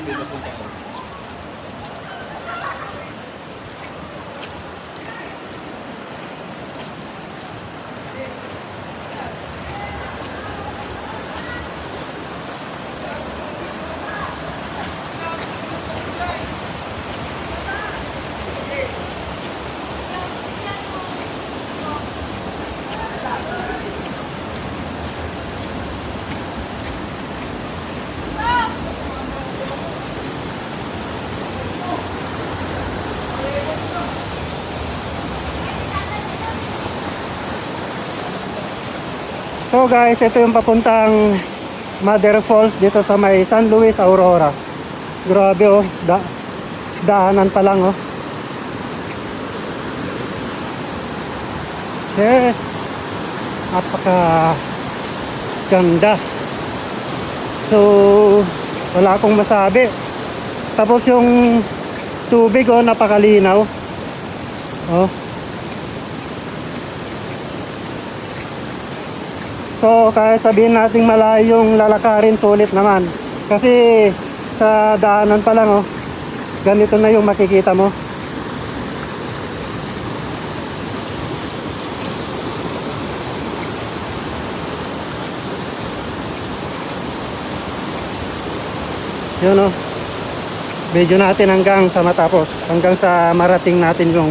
may napunta ko. So guys, ito yung papuntang Mother Falls dito sa may San Luis, Aurora. Grabe oh, daanan pa lang oh. Yes, napaka ganda. So wala akong masabi. Tapos yung tubig oh, napakalinaw. Oh. So kahit sabihin nating malayo yung lalakarin, sulit naman. Kasi sa daanan pa lang oh, ganito na yung makikita mo. Yun oh. Video natin hanggang sa matapos, hanggang sa marating natin yung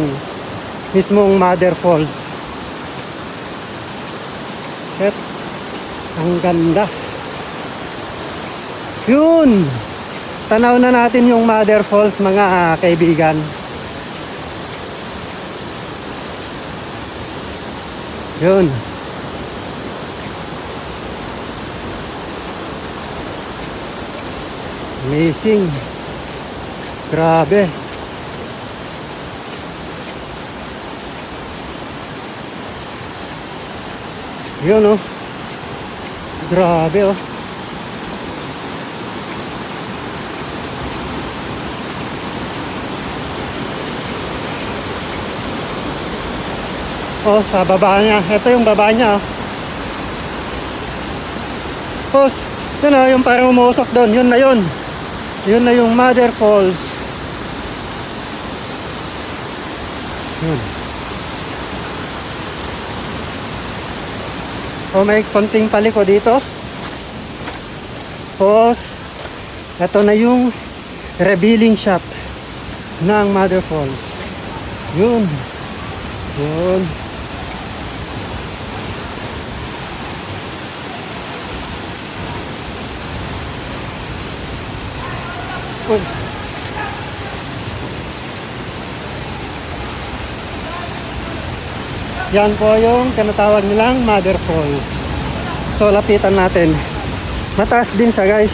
mismong Mother Falls. Set. Ang ganda. Yun. Tanaw na natin yung Mother Falls mga kaibigan. Yun. Amazing. Grabe. Yun oh. Grabe oh. Oh, sa baba niya. Ito yung baba niya oh. Tapos, yun oh, yung parang umuusok doon. Yun na yun. Yun na yung Mother Falls. Yun. So may konting paliko dito. Tapos ito na yung revealing shot ng Mother Falls. Yun. Yun. Uy. Yan po yung tinatawag nilang Mother Falls. So lapitan natin. Mataas din siya guys.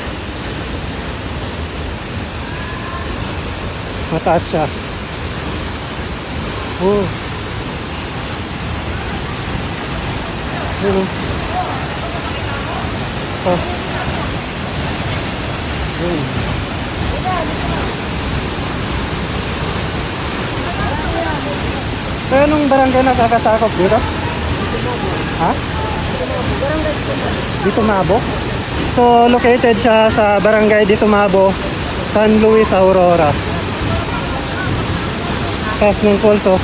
Mataas siya. Oh. Yun. Oh. Yun. So anong barangay nakakatakot dito? Ha? Dito Mabo? So located siya sa barangay Dito Mabo, San Luis, Aurora. Taas ng Falls oh.